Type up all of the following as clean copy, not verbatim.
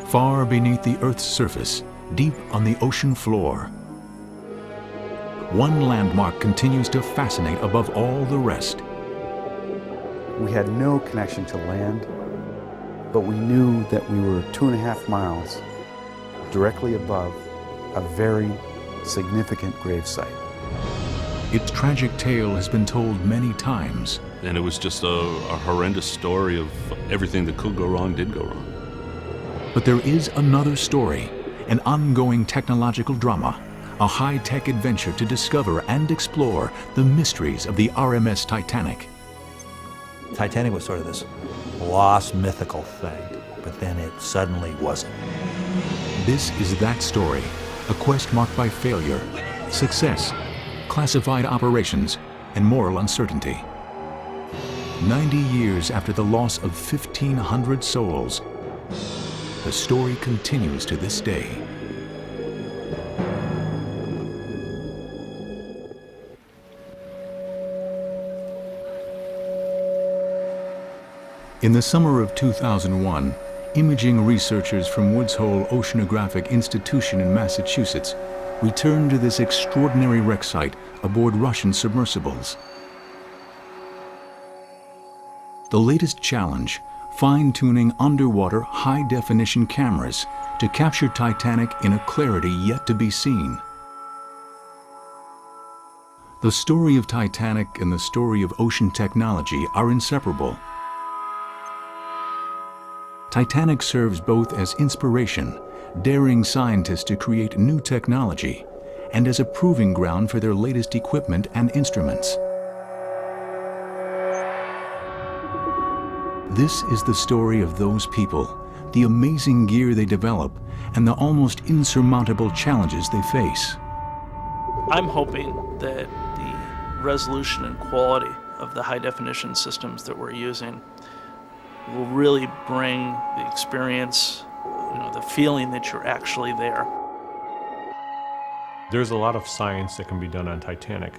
far beneath the Earth's surface, deep on the ocean floor. One landmark continues to fascinate above all the rest. We had no connection to land, but we knew that we were 2.5 miles directly above a very significant gravesite. Its tragic tale has been told many times. And it was just a horrendous story of everything that could go wrong did go wrong. But there is another story, an ongoing technological drama, a high-tech adventure to discover and explore the mysteries of the RMS Titanic. Titanic was sort of this lost mythical thing, but then it suddenly wasn't. This is that story, a quest marked by failure, success, classified operations, and moral uncertainty. 90 years after the loss of 1,500 souls, the story continues to this day. In the summer of 2001, imaging researchers from Woods Hole Oceanographic Institution in Massachusetts returned to this extraordinary wreck site aboard Russian submersibles. The latest challenge, fine-tuning underwater high-definition cameras to capture Titanic in a clarity yet to be seen. The story of Titanic and the story of ocean technology are inseparable. Titanic serves both as inspiration, daring scientists to create new technology, and as a proving ground for their latest equipment and instruments. This is the story of those people, the amazing gear they develop, and the almost insurmountable challenges they face. I'm hoping that the resolution and quality of the high-definition systems that we're using will really bring the experience, the feeling that you're actually there. There's a lot of science that can be done on Titanic.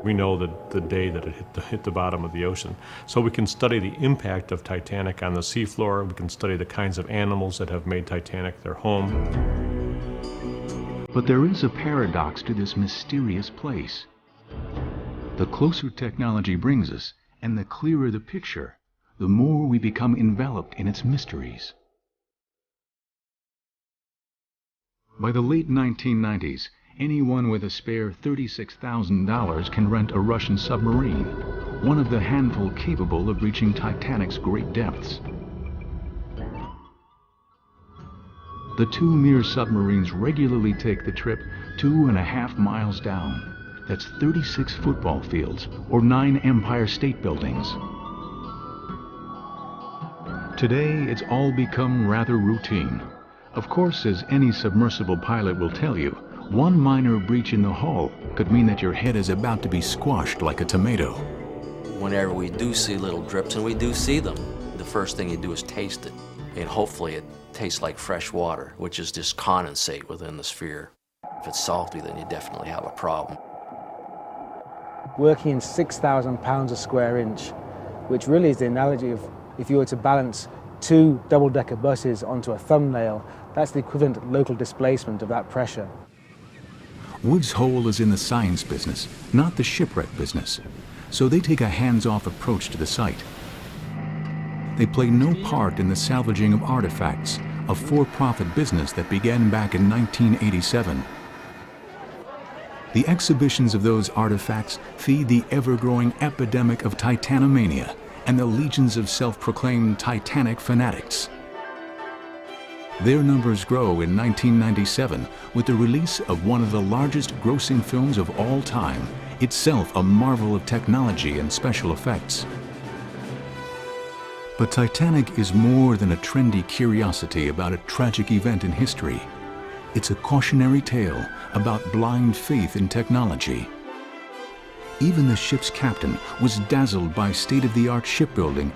We know that the day that it hit the bottom of the ocean. So we can study the impact of Titanic on the seafloor. We can study the kinds of animals that have made Titanic their home. But there is a paradox to this mysterious place. The closer technology brings us, and the clearer the picture, the more we become enveloped in its mysteries. By the late 1990s, anyone with a spare $36,000 can rent a Russian submarine, one of the handful capable of reaching Titanic's great depths. The two Mir submarines regularly take the trip 2.5 miles down. That's 36 football fields or 9 Empire State Buildings. Today, it's all become rather routine. Of course, as any submersible pilot will tell you, one minor breach in the hull could mean that your head is about to be squashed like a tomato. Whenever we do see little drips, and we do see them, the first thing you do is taste it. And hopefully it tastes like fresh water, which is just condensate within the sphere. If it's salty, then you definitely have a problem. Working in 6,000 pounds a square inch, which really is the analogy of if you were to balance 2 double-decker buses onto a thumbnail, that's the equivalent local displacement of that pressure. Woods Hole is in the science business, not the shipwreck business, so they take a hands-off approach to the site. They play no part in the salvaging of artifacts, a for-profit business that began back in 1987. The exhibitions of those artifacts feed the ever-growing epidemic of Titanomania and the legions of self-proclaimed Titanic fanatics. Their numbers grow in 1997 with the release of one of the largest grossing films of all time, itself a marvel of technology and special effects. But Titanic is more than a trendy curiosity about a tragic event in history. It's a cautionary tale about blind faith in technology. Even the ship's captain was dazzled by state-of-the-art shipbuilding.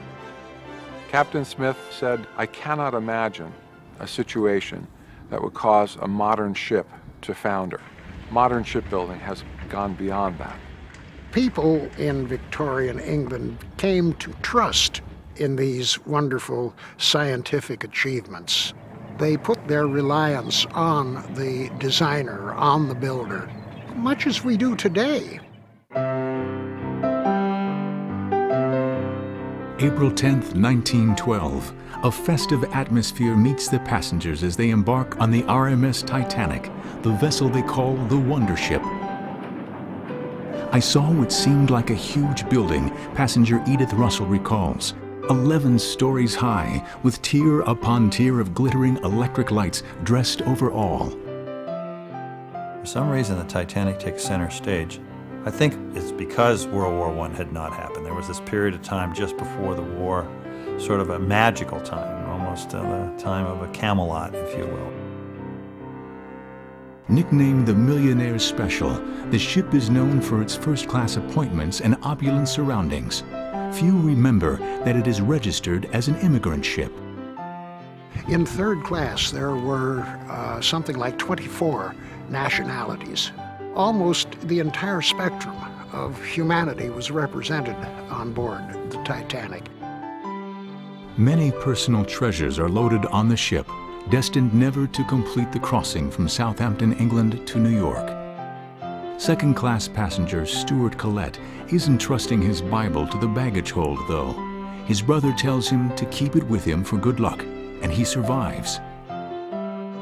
Captain Smith said, "I cannot imagine a situation that would cause a modern ship to founder. Modern shipbuilding has gone beyond that." People in Victorian England came to trust in these wonderful scientific achievements. They put their reliance on the designer, on the builder, much as we do today. April 10th, 1912. A festive atmosphere meets the passengers as they embark on the RMS Titanic, the vessel they call the Wonder Ship. I saw what seemed like a huge building, passenger Edith Russell recalls. 11 stories high, with tier upon tier of glittering electric lights dressed over all. For some reason, the Titanic takes center stage. I think it's because World War I had not happened. There was this period of time just before the war, sort of a magical time, almost the time of a Camelot, if you will. Nicknamed the Millionaire's Special, the ship is known for its first-class appointments and opulent surroundings. Few remember that it is registered as an immigrant ship. In third class, there were something like 24 nationalities. Almost the entire spectrum of humanity was represented on board the Titanic. Many personal treasures are loaded on the ship, destined never to complete the crossing from Southampton, England to New York. Second-class passenger Stuart Collette isn't trusting his Bible to the baggage hold, though. His brother tells him to keep it with him for good luck, and he survives.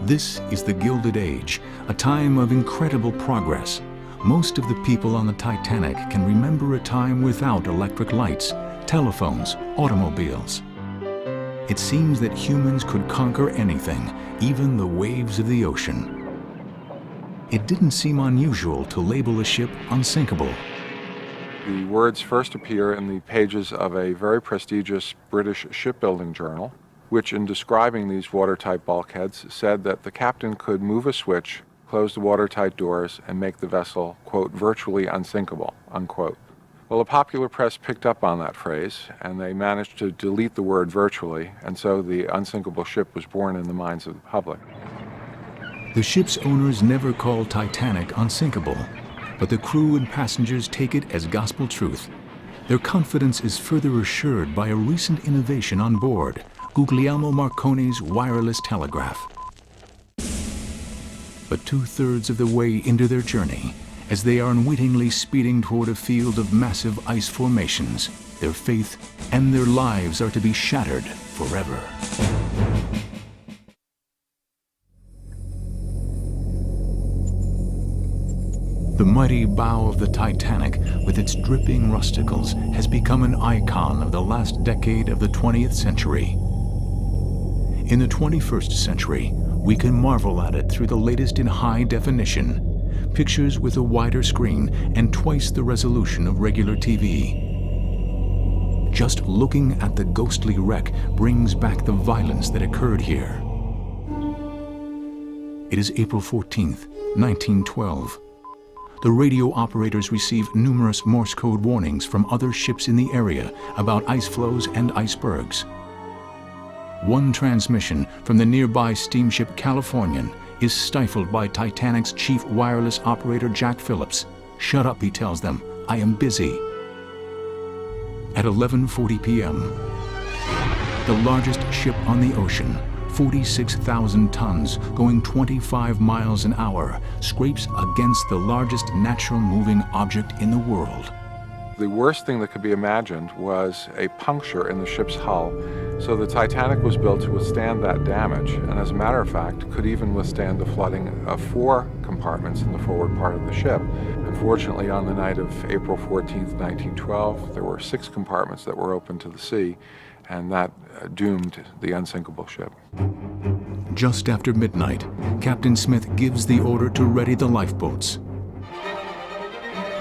This is the Gilded Age, a time of incredible progress. Most of the people on the Titanic can remember a time without electric lights, telephones, automobiles. It seems that humans could conquer anything, even the waves of the ocean. It didn't seem unusual to label a ship unsinkable. The words first appear in the pages of a very prestigious British shipbuilding journal, which in describing these watertight bulkheads said that the captain could move a switch, close the watertight doors, and make the vessel, quote, virtually unsinkable, unquote. Well, the popular press picked up on that phrase, and they managed to delete the word virtually, and so the unsinkable ship was born in the minds of the public. The ship's owners never called Titanic unsinkable, but the crew and passengers take it as gospel truth. Their confidence is further assured by a recent innovation on board, Guglielmo Marconi's wireless telegraph. But two-thirds of the way into their journey, as they are unwittingly speeding toward a field of massive ice formations, their faith and their lives are to be shattered forever. The mighty bow of the Titanic, with its dripping rusticles, has become an icon of the last decade of the 20th century. In the 21st century, we can marvel at it through the latest in high definition, pictures with a wider screen and twice the resolution of regular TV. Just looking at the ghostly wreck brings back the violence that occurred here. It is April 14th, 1912. The radio operators receive numerous Morse code warnings from other ships in the area about ice flows and icebergs. One transmission from the nearby steamship Californian is stifled by Titanic's chief wireless operator Jack Phillips. "Shut up," he tells them. "I am busy." At 11:40 p.m., the largest ship on the ocean, 46,000 tons, going 25 miles an hour, scrapes against the largest natural moving object in the world. The worst thing that could be imagined was a puncture in the ship's hull. So the Titanic was built to withstand that damage, and as a matter of fact, could even withstand the flooding of 4 compartments in the forward part of the ship. Unfortunately, on the night of April 14th, 1912, there were 6 compartments that were open to the sea, and that doomed the unsinkable ship. Just after midnight, Captain Smith gives the order to ready the lifeboats.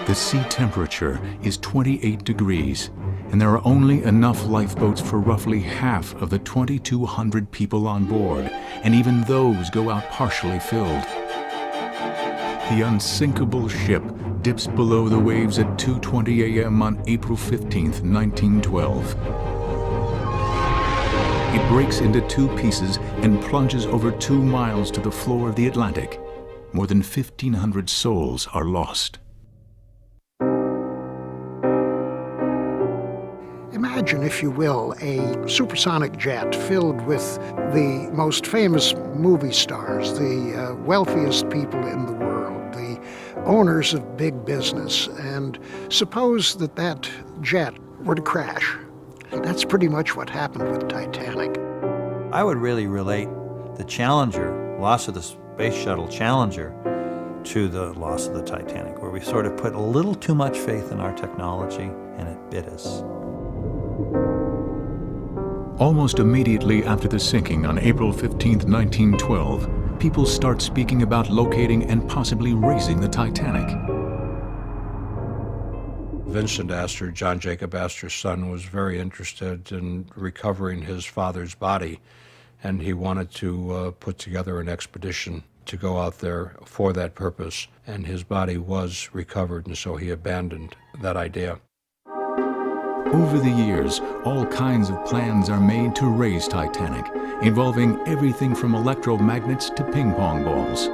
The sea temperature is 28 degrees, and there are only enough lifeboats for roughly half of the 2,200 people on board, and even those go out partially filled. The unsinkable ship dips below the waves at 2:20 a.m. on April 15th, 1912. It breaks into 2 pieces and plunges over 2 miles to the floor of the Atlantic. More than 1,500 souls are lost. Imagine, if you will, a supersonic jet filled with the most famous movie stars, the wealthiest people in the world, the owners of big business, and suppose that that jet were to crash. That's pretty much what happened with Titanic. I would really relate the Challenger, loss of the Space Shuttle Challenger, to the loss of the Titanic, where we sort of put a little too much faith in our technology and it bit us. Almost immediately after the sinking on April 15, 1912, people start speaking about locating and possibly raising the Titanic. Vincent Astor, John Jacob Astor's son, was very interested in recovering his father's body, and he wanted to put together an expedition to go out there for that purpose, and his body was recovered, and so he abandoned that idea. Over the years, all kinds of plans are made to raise Titanic, involving everything from electromagnets to ping pong balls.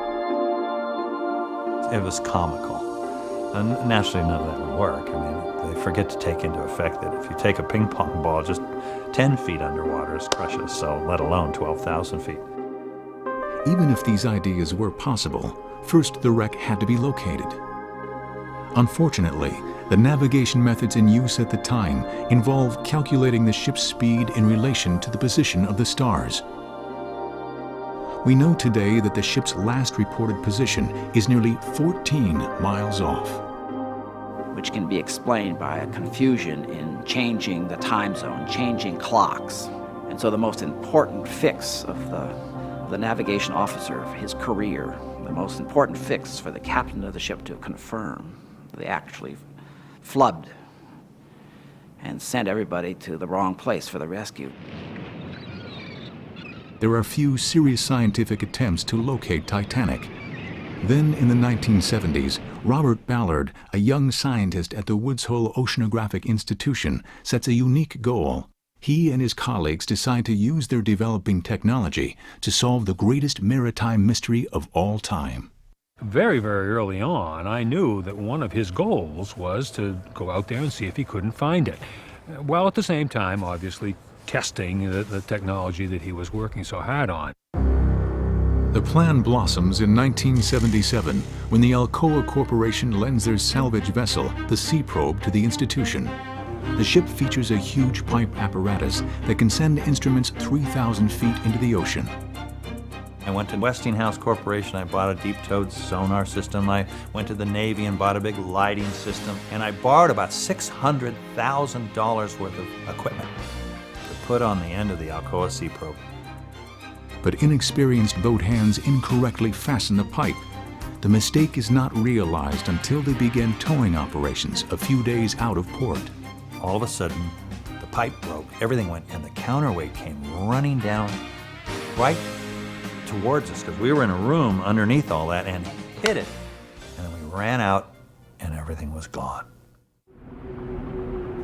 It was comical. And naturally, none of that would work. I mean, they forget to take into effect that if you take a ping pong ball just 10 feet underwater, it crushes, so let alone 12,000 feet. Even if these ideas were possible, first the wreck had to be located. Unfortunately, the navigation methods in use at the time involve calculating the ship's speed in relation to the position of the stars. We know today that the ship's last reported position is nearly 14 miles off. Which can be explained by a confusion in changing the time zone, changing clocks. And so the most important fix of the navigation officer of his career, the most important fix for the captain of the ship to confirm, they actually flubbed and sent everybody to the wrong place for the rescue. There are few serious scientific attempts to locate Titanic. Then in the 1970s, Robert Ballard, a young scientist at the Woods Hole Oceanographic Institution, sets a unique goal. He and his colleagues decide to use their developing technology to solve the greatest maritime mystery of all time. Very, very early on, I knew that one of his goals was to go out there and see if he couldn't find it, while at the same time, obviously, testing the technology that he was working so hard on. The plan blossoms in 1977 when the Alcoa Corporation lends their salvage vessel, the Sea Probe, to the institution. The ship features a huge pipe apparatus that can send instruments 3,000 feet into the ocean. I went to Westinghouse Corporation, I bought a deep-towed sonar system. I went to the Navy and bought a big lighting system. And I borrowed about $600,000 worth of equipment to put on the end of the Alcoa Sea Probe. But inexperienced boat hands incorrectly fasten the pipe. The mistake is not realized until they begin towing operations a few days out of port. All of a sudden, the pipe broke, everything went, and the counterweight came running down right towards us, because we were in a room underneath all that, and hit it. And then we ran out, and everything was gone.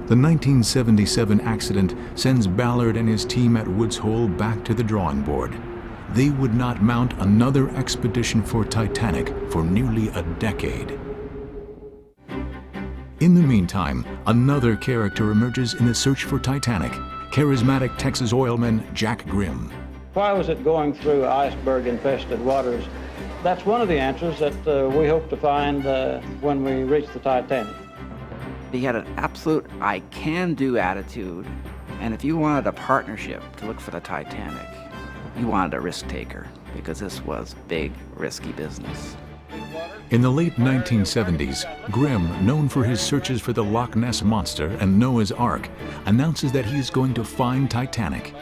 The 1977 accident sends Ballard and his team at Woods Hole back to the drawing board. They would not mount another expedition for Titanic for nearly a decade. In the meantime, another character emerges in the search for Titanic, charismatic Texas oilman Jack Grimm. Why was it going through iceberg-infested waters? That's one of the answers that we hope to find when we reach the Titanic. He had an absolute I-can-do attitude, and if you wanted a partnership to look for the Titanic, you wanted a risk taker, because this was big, risky business. In the late 1970s, Grimm, known for his searches for the Loch Ness Monster and Noah's Ark, announces that he is going to find Titanic.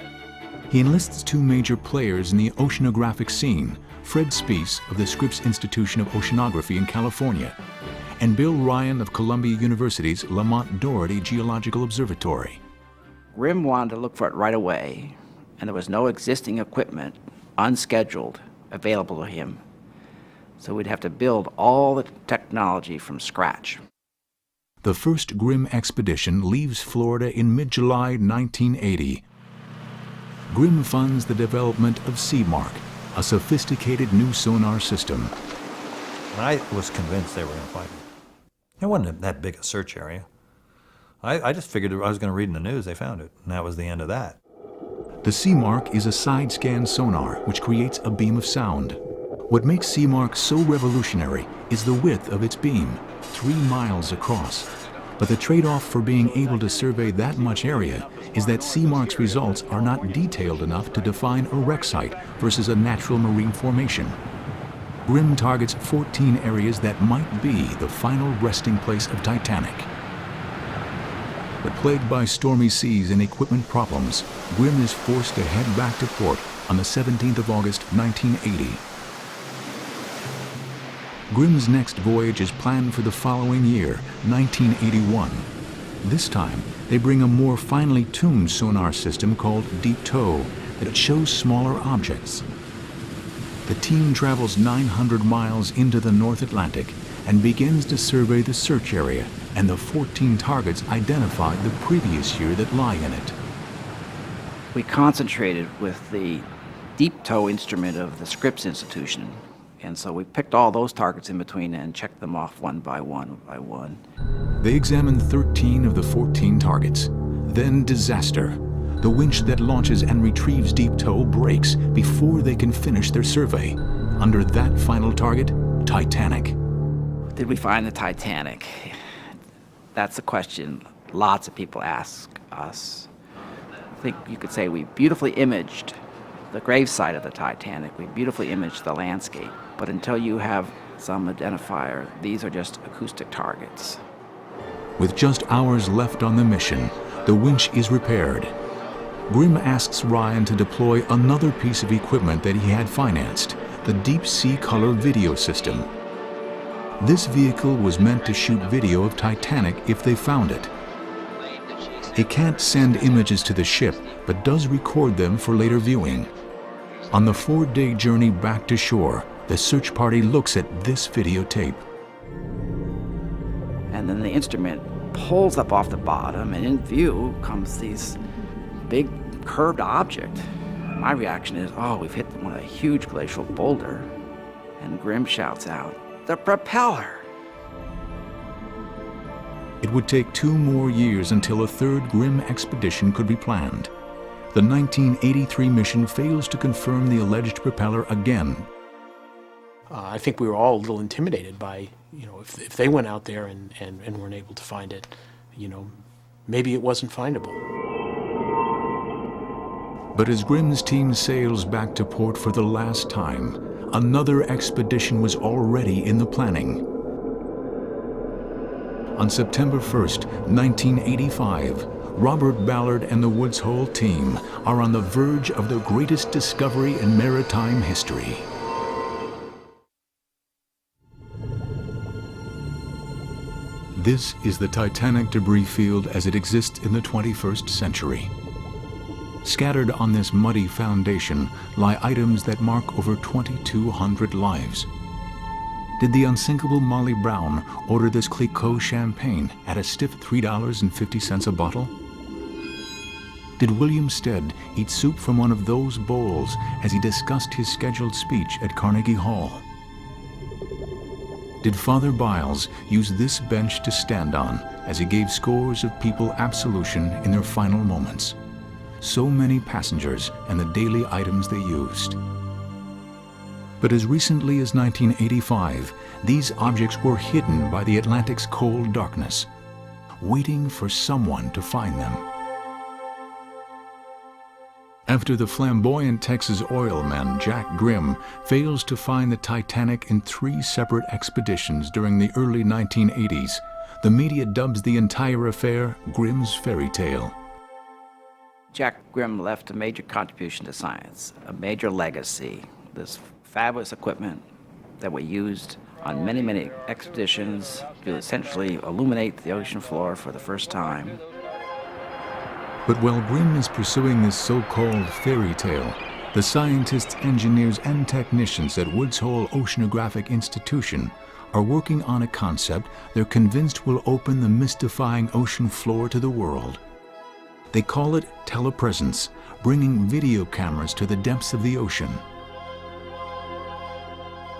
He enlists two major players in the oceanographic scene, Fred Speece of the Scripps Institution of Oceanography in California, and Bill Ryan of Columbia University's Lamont Doherty Geological Observatory. Grimm wanted to look for it right away, and there was no existing equipment, unscheduled, available to him. So we'd have to build all the technology from scratch. The first Grimm expedition leaves Florida in mid-July 1980. Grimm funds the development of Seamark, a sophisticated new sonar system. I was convinced they were going to find it. It wasn't that big a search area. I just figured I was going to read in the news they found it, and that was the end of that. The Seamark is a side-scan sonar which creates a beam of sound. What makes Seamark so revolutionary is the width of its beam, 3 miles across. But the trade-off for being able to survey that much area is that Seamark's results are not detailed enough to define a wreck site versus a natural marine formation. Grimm targets 14 areas that might be the final resting place of Titanic. But plagued by stormy seas and equipment problems, Grimm is forced to head back to port on the 17th of August, 1980. Grimm's next voyage is planned for the following year, 1981. This time, they bring a more finely tuned sonar system called Deep Tow that shows smaller objects. The team travels 900 miles into the North Atlantic and begins to survey the search area and the 14 targets identified the previous year that lie in it. We concentrated with the Deep Tow instrument of the Scripps Institution, and so we picked all those targets in between and checked them off one by one by one. They examined 13 of the 14 targets. Then disaster. The winch that launches and retrieves Deep Tow breaks before they can finish their survey. Under that final target, Titanic. Did we find the Titanic? That's a question lots of people ask us. I think you could say we beautifully imaged the gravesite of the Titanic. We beautifully imaged the landscape. But until you have some identifier, these are just acoustic targets. With just hours left on the mission, the winch is repaired. Grimm asks Ryan to deploy another piece of equipment that he had financed, the Deep Sea Color video system. This vehicle was meant to shoot video of Titanic if they found it. It can't send images to the ship, but does record them for later viewing. On the 4-day journey back to shore, the search party looks at this videotape. And then the instrument pulls up off the bottom, and in view comes these big curved object. My reaction is, oh, we've hit one of a huge glacial boulder. And Grimm shouts out, "The propeller!" It would take 2 more years until a third Grimm expedition could be planned. The 1983 mission fails to confirm the alleged propeller again. I think we were all a little intimidated by, if they went out there and weren't able to find it, maybe it wasn't findable. But as Grimm's team sails back to port for the last time, another expedition was already in the planning. On September 1st, 1985, Robert Ballard and the Woods Hole team are on the verge of the greatest discovery in maritime history. This is the Titanic debris field as it exists in the 21st century. Scattered on this muddy foundation lie items that mark over 2,200 lives. Did the unsinkable Molly Brown order this Clicquot champagne at a stiff $3.50 a bottle? Did William Stead eat soup from one of those bowls as he discussed his scheduled speech at Carnegie Hall? Did Father Biles use this bench to stand on as he gave scores of people absolution in their final moments? So many passengers and the daily items they used. But as recently as 1985, these objects were hidden by the Atlantic's cold darkness, waiting for someone to find them. After the flamboyant Texas oil man Jack Grimm fails to find the Titanic in 3 separate expeditions during the early 1980s, the media dubs the entire affair Grimm's fairy tale. Jack Grimm left a major contribution to science, a major legacy, this fabulous equipment that we used on many, many expeditions to essentially illuminate the ocean floor for the first time. But while Grimm is pursuing this so-called fairy tale, the scientists, engineers, and technicians at Woods Hole Oceanographic Institution are working on a concept they're convinced will open the mystifying ocean floor to the world. They call it telepresence, bringing video cameras to the depths of the ocean.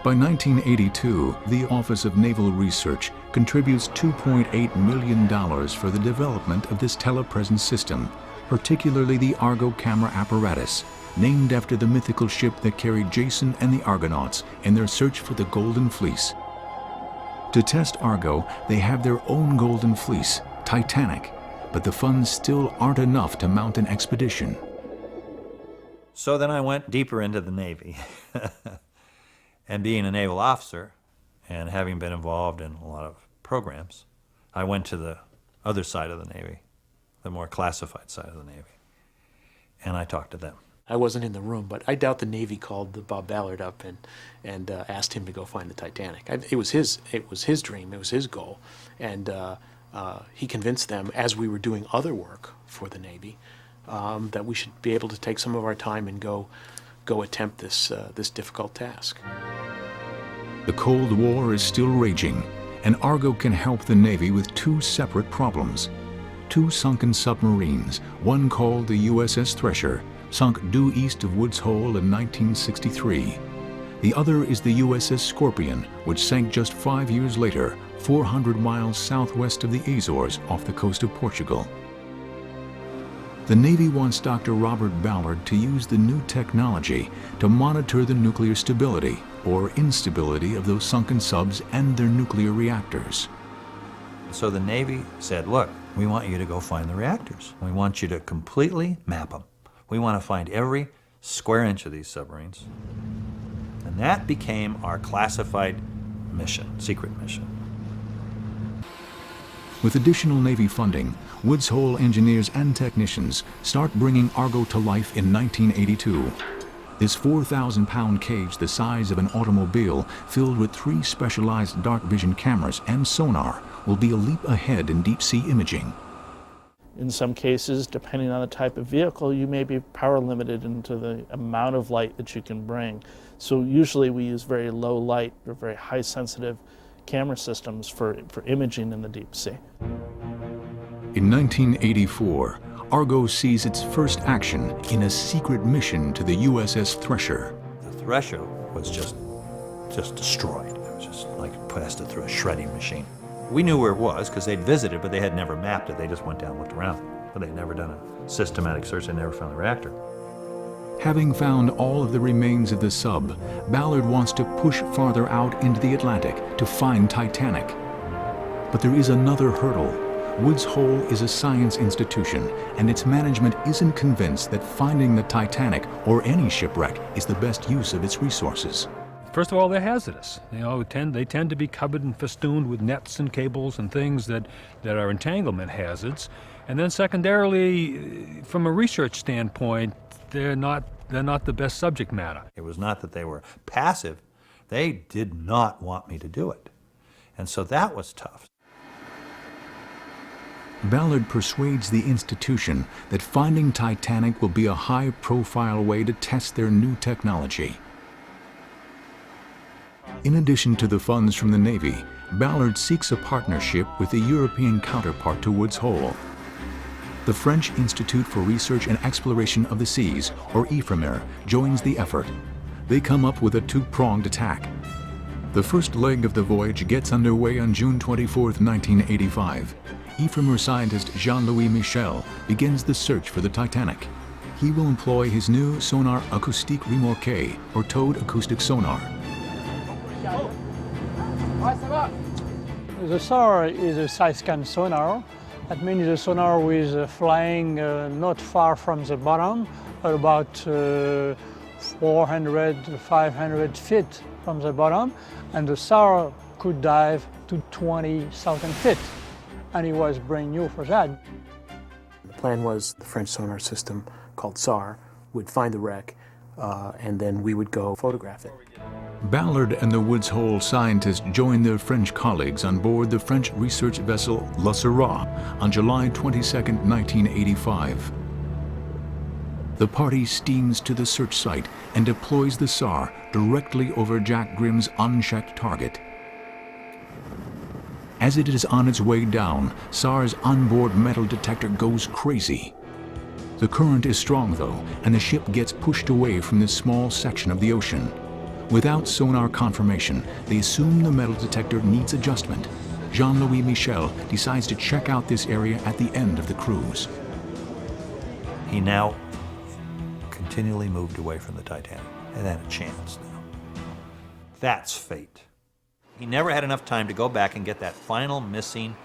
By 1982, the Office of Naval Research contributes $2.8 million for the development of this telepresence system, particularly the Argo camera apparatus, named after the mythical ship that carried Jason and the Argonauts in their search for the Golden Fleece. To test Argo, they have their own Golden Fleece, Titanic, but the funds still aren't enough to mount an expedition. So then I went deeper into the Navy. And being a naval officer and having been involved in a lot of programs, I went to the other side of the Navy, the more classified side of the Navy, and I talked to them. I wasn't in the room, but I doubt the Navy called Bob Ballard up and asked him to go find the Titanic. It was his dream, it was his goal, and he convinced them, as we were doing other work for the Navy, that we should be able to take some of our time and go attempt this difficult task. The Cold War is still raging, and Argo can help the Navy with two separate problems. Two sunken submarines, one called the USS Thresher, sunk due east of Woods Hole in 1963. The other is the USS Scorpion, which sank just 5 years later, 400 miles southwest of the Azores off the coast of Portugal. The Navy wants Dr. Robert Ballard to use the new technology to monitor the nuclear stability or instability of those sunken subs and their nuclear reactors. So the Navy said, look, we want you to go find the reactors. We want you to completely map them. We want to find every square inch of these submarines. And that became our classified mission, secret mission. With additional Navy funding, Woods Hole engineers and technicians start bringing Argo to life in 1982. This 4,000-pound cage the size of an automobile, filled with 3 specialized dark vision cameras and sonar, will be a leap ahead in deep-sea imaging. In some cases, depending on the type of vehicle, you may be power limited into the amount of light that you can bring. So usually we use very low light or very high sensitive camera systems for imaging in the deep sea. In 1984, Argo sees its first action in a secret mission to the USS Thresher. The Thresher was just destroyed. It was just like passed it through a shredding machine. We knew where it was because they'd visited, but they had never mapped it. They just went down and looked around. But they'd never done a systematic search. They never found the reactor. Having found all of the remains of the sub, Ballard wants to push farther out into the Atlantic to find Titanic. But there is another hurdle. Woods Hole is a science institution, and its management isn't convinced that finding the Titanic or any shipwreck is the best use of its resources. First of all, they're hazardous. They tend to be covered and festooned with nets and cables and things that are entanglement hazards. And then secondarily, from a research standpoint, they're not the best subject matter. It was not that they were passive. They did not want me to do it. And so that was tough. Ballard persuades the institution that finding Titanic will be a high-profile way to test their new technology. In addition to the funds from the Navy, Ballard seeks a partnership with the European counterpart to Woods Hole. The French Institute for Research and Exploration of the Seas, or IFREMER, joins the effort. They come up with a two-pronged attack. The first leg of the voyage gets underway on June 24, 1985. IFREMER scientist Jean-Louis Michel begins the search for the Titanic. He will employ his new sonar acoustique remorqué, or towed acoustic sonar. The SAR is a side-scan sonar. That means the sonar is flying not far from the bottom, about 400 to 500 feet from the bottom, and the SAR could dive to 20,000 feet, and it was brand new for that. The plan was the French sonar system called SAR would find the wreck, and then we would go photograph it. Ballard and the Woods Hole scientists joined their French colleagues on board the French research vessel La Syrah on July 22, 1985. The party steams to the search site and deploys the SAR directly over Jack Grimm's unchecked target. As it is on its way down, SAR's onboard metal detector goes crazy. The current is strong, though, and the ship gets pushed away from this small section of the ocean. Without sonar confirmation, they assume the metal detector needs adjustment. Jean-Louis Michel decides to check out this area at the end of the cruise. He now continually moved away from the Titanic and had a chance now. That's fate. He never had enough time to go back and get that final missing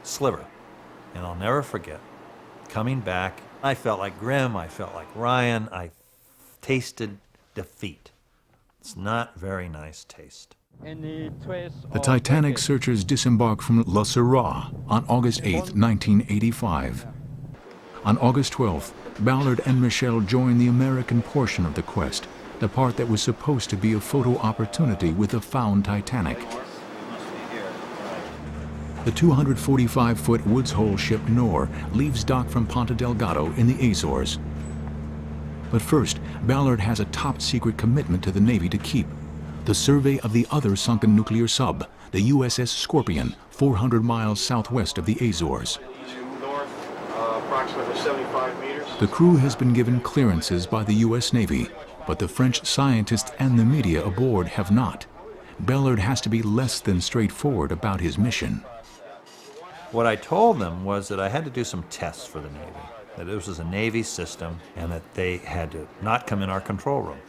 sliver. And I'll never forget coming back. I felt like Grimm, I felt like Ryan, I tasted defeat. It's not very nice taste. The Titanic searchers disembark from La Syrah on August 8, 1985. On August 12th, Ballard and Michel join the American portion of the quest, the part that was supposed to be a photo opportunity with the found Titanic. The 245-foot Woods Hole ship Nor leaves dock from Ponta Delgado in the Azores. But first, Ballard has a top-secret commitment to the Navy to keep: the survey of the other sunken nuclear sub, the USS Scorpion, 400 miles southwest of the Azores. Approximately 75 meters. The crew has been given clearances by the U.S. Navy, but the French scientists and the media aboard have not. Ballard has to be less than straightforward about his mission. What I told them was that I had to do some tests for the Navy, that this was a Navy system and that they had to not come in our control room.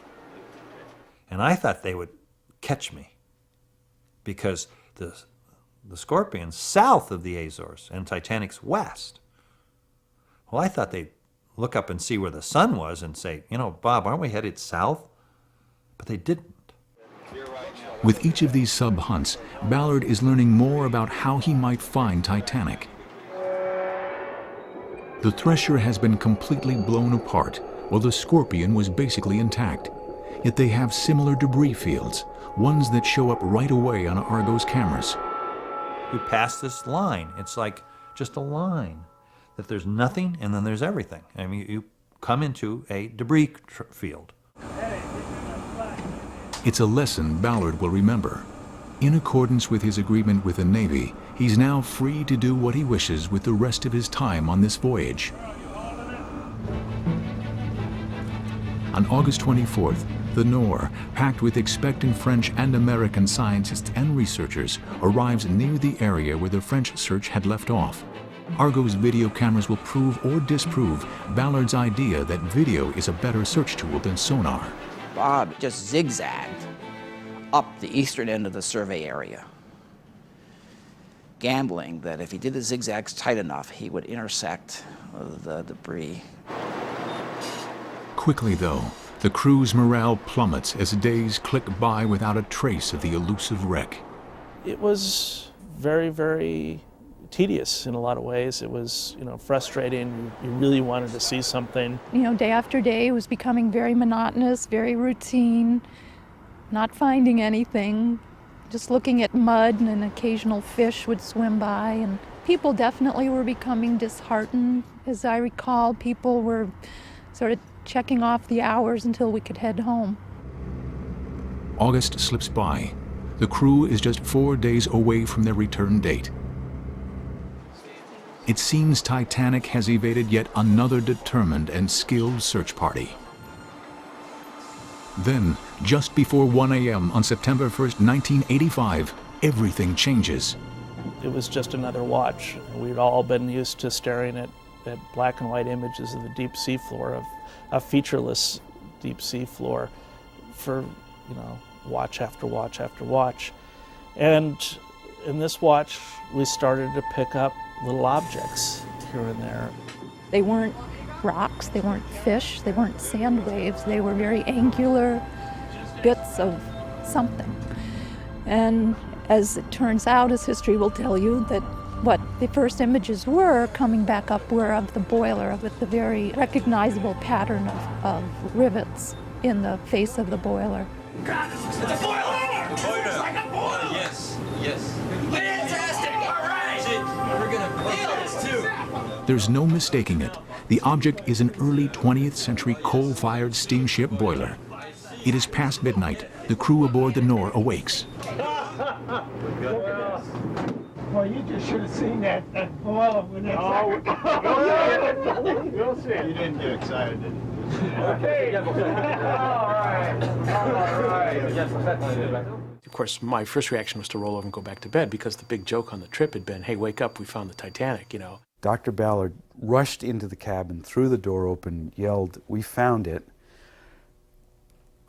And I thought they would catch me because the Scorpion's south of the Azores and Titanic's west. Well, I thought they'd look up and see where the sun was and say, you know, Bob, aren't we headed south? But they didn't. With each of these sub-hunts, Ballard is learning more about how he might find Titanic. The Thresher has been completely blown apart, while the Scorpion was basically intact. Yet they have similar debris fields, ones that show up right away on Argo's cameras. We pass this line. It's like just a line. That there's nothing and then there's everything. I mean, you come into a debris field. It's a lesson Ballard will remember. In accordance with his agreement with the Navy, he's now free to do what he wishes with the rest of his time on this voyage. On August 24th, the Nor, packed with expectant French and American scientists and researchers, arrives near the area where the French search had left off. Argo's video cameras will prove or disprove Ballard's idea that video is a better search tool than sonar. Bob just zigzagged up the eastern end of the survey area, gambling that if he did the zigzags tight enough, he would intersect the debris. Quickly, though, the crew's morale plummets as days click by without a trace of the elusive wreck. It was very, very tedious in a lot of ways. It was, frustrating. You really wanted to see something. Day after day it was becoming very monotonous, very routine, not finding anything, just looking at mud, and an occasional fish would swim by. And people definitely were becoming disheartened. As I recall, people were sort of checking off the hours until we could head home. August slips by. The crew is just 4 days away from their return date. It seems Titanic has evaded yet another determined and skilled search party. Then, just before 1 a.m. on September 1st, 1985, everything changes. It was just another watch. We'd all been used to staring at black and white images of the deep sea floor, of a featureless deep sea floor for, watch after watch after watch. And in this watch, we started to pick up little objects here and there. They weren't rocks, they weren't fish, they weren't sand waves, they were very angular bits of something. And as it turns out, as history will tell you, that what the first images were coming back up were of the boiler, with the very recognizable pattern of rivets in the face of the boiler. It's a boiler! It's like a boiler! Yes, yes. Fantastic! All right! We're gonna nail this too! There's no mistaking it. The object is an early 20th century coal-fired steamship boiler. It is past midnight. The crew aboard the Nor awakes. Well, you just should have seen that boiler when that We'll see it. You didn't get excited, did you? Okay. All right. Of course, my first reaction was to roll over and go back to bed because the big joke on the trip had been, hey, wake up, we found the Titanic, you know. Dr. Ballard rushed into the cabin, threw the door open, yelled, "We found it."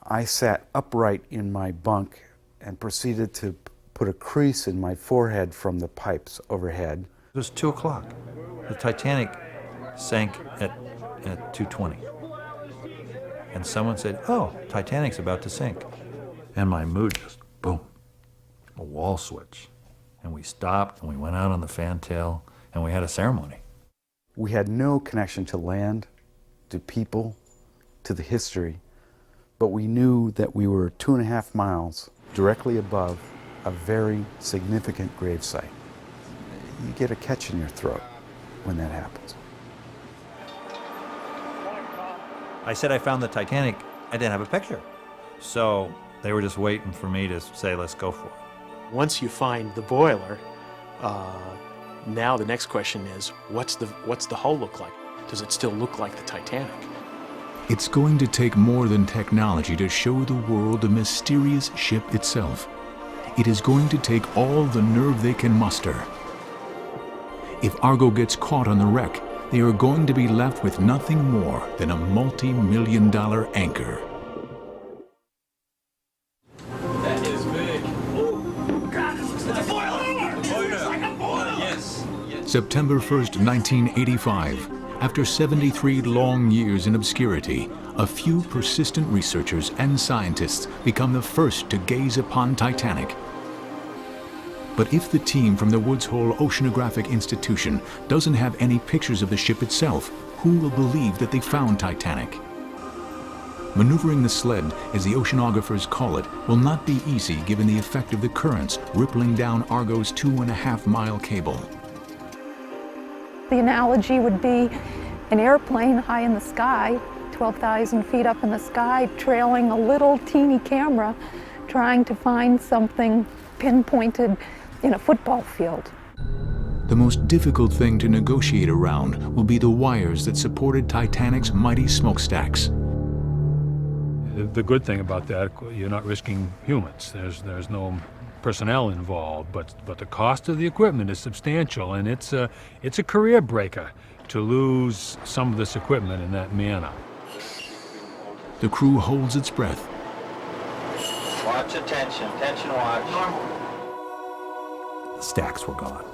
I sat upright in my bunk and proceeded to put a crease in my forehead from the pipes overhead. It was 2 o'clock. The Titanic sank at 2:20. And someone said, "Oh, Titanic's about to sink." And my mood just, boom, a wall switch. And we stopped and we went out on the fantail and we had a ceremony. We had no connection to land, to people, to the history, but we knew that we were 2.5 miles directly above a very significant gravesite. You get a catch in your throat when that happens. I said I found the Titanic. I didn't have a picture. So they were just waiting for me to say, let's go for it. Once you find the boiler, now the next question is, what's the hull look like? Does it still look like the Titanic? It's going to take more than technology to show the world the mysterious ship itself. It is going to take all the nerve they can muster. If Argo gets caught on the wreck, they are going to be left with nothing more than a multi-million-dollar anchor. That is big. Oh, God, this looks like a boiler! It's like a boiler! Yes. September 1st, 1985. After 73 long years in obscurity, a few persistent researchers and scientists become the first to gaze upon Titanic. But if the team from the Woods Hole Oceanographic Institution doesn't have any pictures of the ship itself, who will believe that they found Titanic? Maneuvering the sled, as the oceanographers call it, will not be easy given the effect of the currents rippling down Argo's 2.5-mile cable. The analogy would be an airplane high in the sky, 12,000 feet up in the sky, trailing a little teeny camera, trying to find something pinpointed in a football field. The most difficult thing to negotiate around will be the wires that supported Titanic's mighty smokestacks. The good thing about that, you're not risking humans. There's no personnel involved, but the cost of the equipment is substantial, and it's a career breaker to lose some of this equipment in that manner. The crew holds its breath. Watch attention, tension watch. The stacks were gone.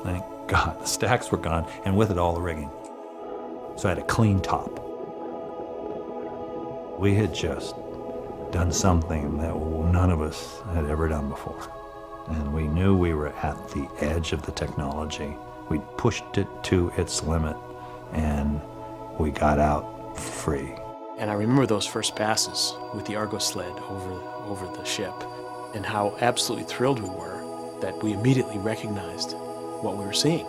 Thank God, the stacks were gone, and with it all the rigging. So I had a clean top. We had just done something that none of us had ever done before. And we knew we were at the edge of the technology. We pushed it to its limit, and we got out free. And I remember those first passes with the Argo sled over the ship, and how absolutely thrilled we were that we immediately recognized what we were seeing.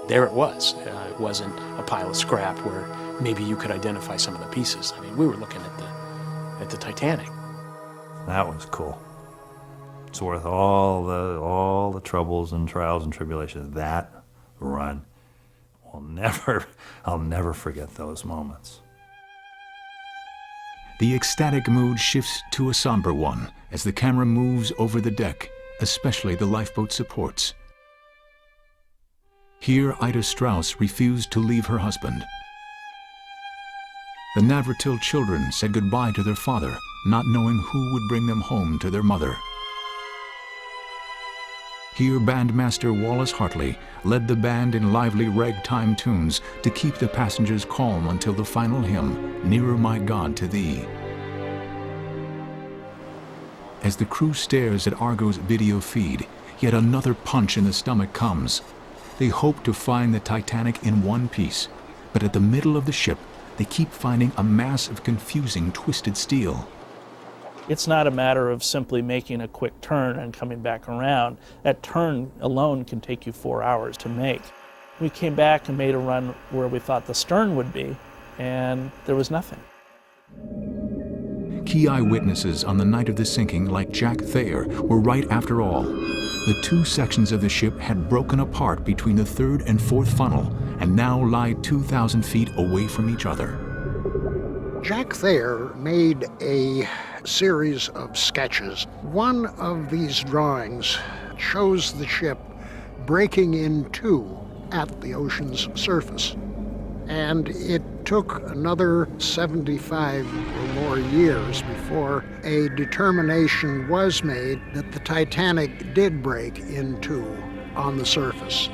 There it was. It wasn't a pile of scrap where maybe you could identify some of the pieces. I mean, we were looking at the Titanic. That was cool. It's worth all the troubles and trials and tribulations. That run, I'll never forget those moments. The ecstatic mood shifts to a somber one as the camera moves over the deck, especially the lifeboat supports. Here, Ida Strauss refused to leave her husband. The Navratil children said goodbye to their father, not knowing who would bring them home to their mother. Here, bandmaster Wallace Hartley led the band in lively ragtime tunes to keep the passengers calm until the final hymn, "Nearer My God to Thee." As the crew stares at Argo's video feed, yet another punch in the stomach comes. They hope to find the Titanic in one piece, but at the middle of the ship, they keep finding a mass of confusing, twisted steel. It's not a matter of simply making a quick turn and coming back around. That turn alone can take you 4 hours to make. We came back and made a run where we thought the stern would be, and there was nothing. Key eyewitnesses on the night of the sinking, like Jack Thayer, were right after all. The two sections of the ship had broken apart between the third and fourth funnel and now lie 2,000 feet away from each other. Jack Thayer made a series of sketches. One of these drawings shows the ship breaking in two at the ocean's surface. And it took another 75 or more years before a determination was made that the Titanic did break in two on the surface.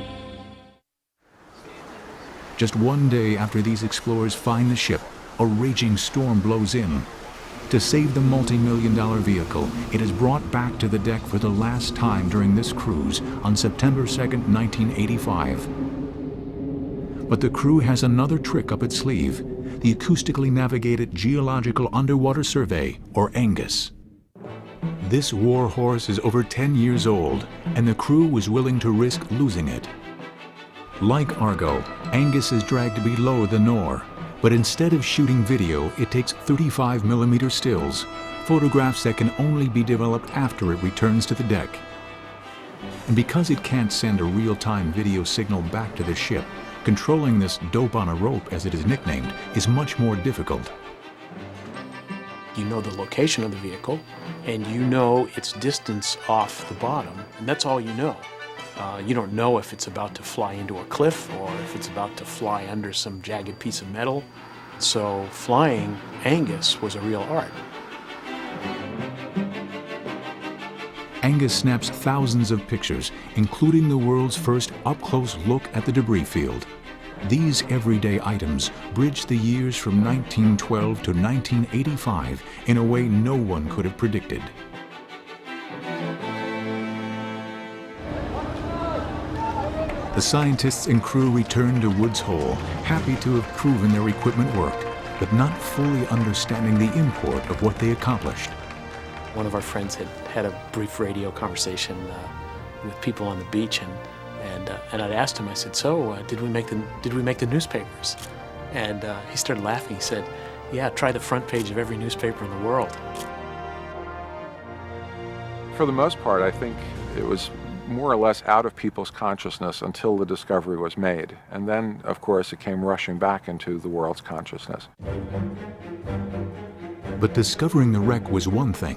Just one day after these explorers find the ship, a raging storm blows in. To save the multi-million-dollar vehicle, it is brought back to the deck for the last time during this cruise on September 2nd, 1985. But the crew has another trick up its sleeve, the acoustically navigated Geological Underwater Survey, or ANGUS. This war horse is over 10 years old, and the crew was willing to risk losing it. Like Argo, ANGUS is dragged below the Nore, but instead of shooting video, it takes 35mm stills, photographs that can only be developed after it returns to the deck. And because it can't send a real-time video signal back to the ship, controlling this dope on a rope, as it is nicknamed, is much more difficult. You know the location of the vehicle, and you know its distance off the bottom, and that's all you know. You don't know if it's about to fly into a cliff or if it's about to fly under some jagged piece of metal. So flying Angus was a real art. Angus snaps thousands of pictures, including the world's first up-close look at the debris field. These everyday items bridge the years from 1912 to 1985 in a way no one could have predicted. The scientists and crew return to Woods Hole, happy to have proven their equipment worked, but not fully understanding the import of what they accomplished. One of our friends had a brief radio conversation with people on the beach, and I'd asked him. I said, "So, did we make the newspapers?" And he started laughing. He said, "Yeah, try the front page of every newspaper in the world." For the most part, I think it was more or less out of people's consciousness until the discovery was made. And then, of course, it came rushing back into the world's consciousness. But discovering the wreck was one thing.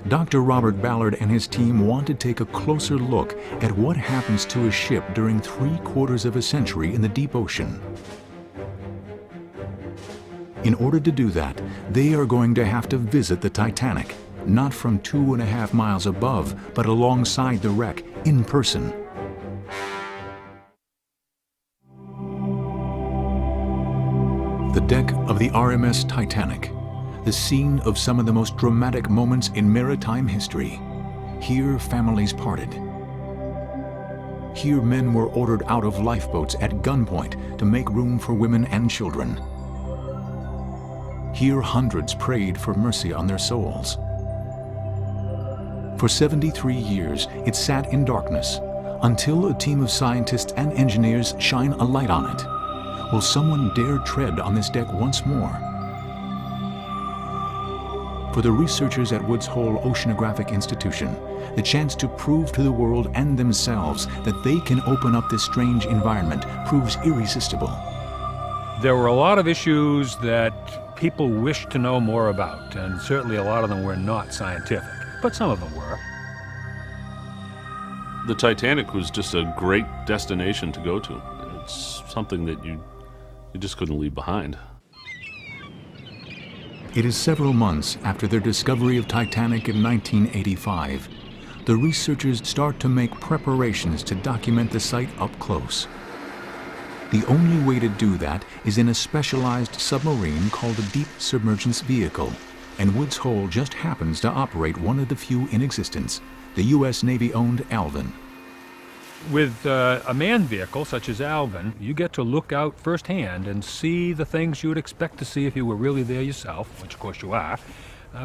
Dr. Robert Ballard and his team want to take a closer look at what happens to a ship during 3/4 of a century in the deep ocean. In order to do that, they are going to have to visit the Titanic, not from 2.5 miles above, but alongside the wreck, in person. The deck of the RMS Titanic, the scene of some of the most dramatic moments in maritime history. Here, families parted. Here, men were ordered out of lifeboats at gunpoint to make room for women and children. Here, hundreds prayed for mercy on their souls. For 73 years, it sat in darkness, until a team of scientists and engineers shine a light on it. Will someone dare tread on this deck once more? For the researchers at Woods Hole Oceanographic Institution, the chance to prove to the world and themselves that they can open up this strange environment proves irresistible. There were a lot of issues that people wished to know more about, and certainly a lot of them were not scientific, but some of them were. The Titanic was just a great destination to go to. It's something that you just couldn't leave behind. It is several months after their discovery of Titanic in 1985. The researchers start to make preparations to document the site up close. The only way to do that is in a specialized submarine called a deep submergence vehicle, and Woods Hole just happens to operate one of the few in existence, the U.S. Navy-owned Alvin. With a manned vehicle such as Alvin, you get to look out firsthand and see the things you would expect to see if you were really there yourself, which of course you are,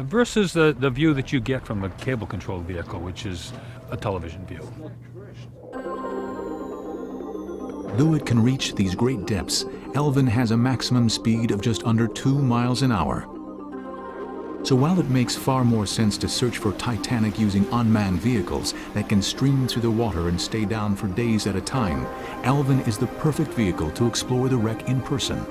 versus the view that you get from a cable-controlled vehicle, which is a television view. Though it can reach these great depths, Alvin has a maximum speed of just under 2 miles an hour. So while it makes far more sense to search for Titanic using unmanned vehicles that can stream through the water and stay down for days at a time, Alvin is the perfect vehicle to explore the wreck in person.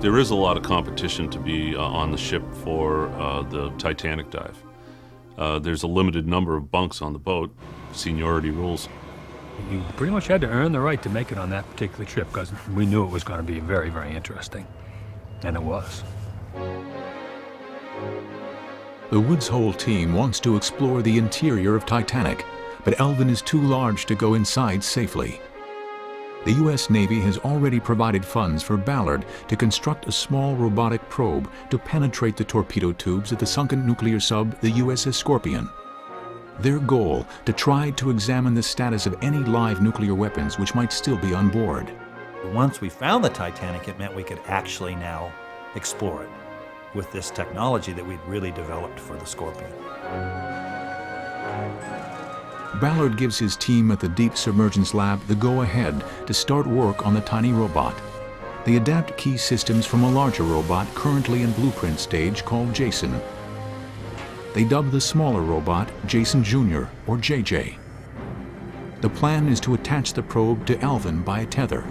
There is a lot of competition to be on the ship for the Titanic dive. There's a limited number of bunks on the boat. Seniority rules. You pretty much had to earn the right to make it on that particular trip because we knew it was going to be very, very interesting. And it was. The Woods Hole team wants to explore the interior of Titanic, but Alvin is too large to go inside safely. The U.S. Navy has already provided funds for Ballard to construct a small robotic probe to penetrate the torpedo tubes of the sunken nuclear sub, the USS Scorpion. Their goal, to try to examine the status of any live nuclear weapons which might still be on board. Once we found the Titanic, it meant we could actually now explore it with this technology that we'd really developed for the Scorpion. Ballard gives his team at the Deep Submergence Lab the go-ahead to start work on the tiny robot. They adapt key systems from a larger robot currently in blueprint stage called Jason. They dub the smaller robot Jason Jr. or JJ. The plan is to attach the probe to Alvin by a tether.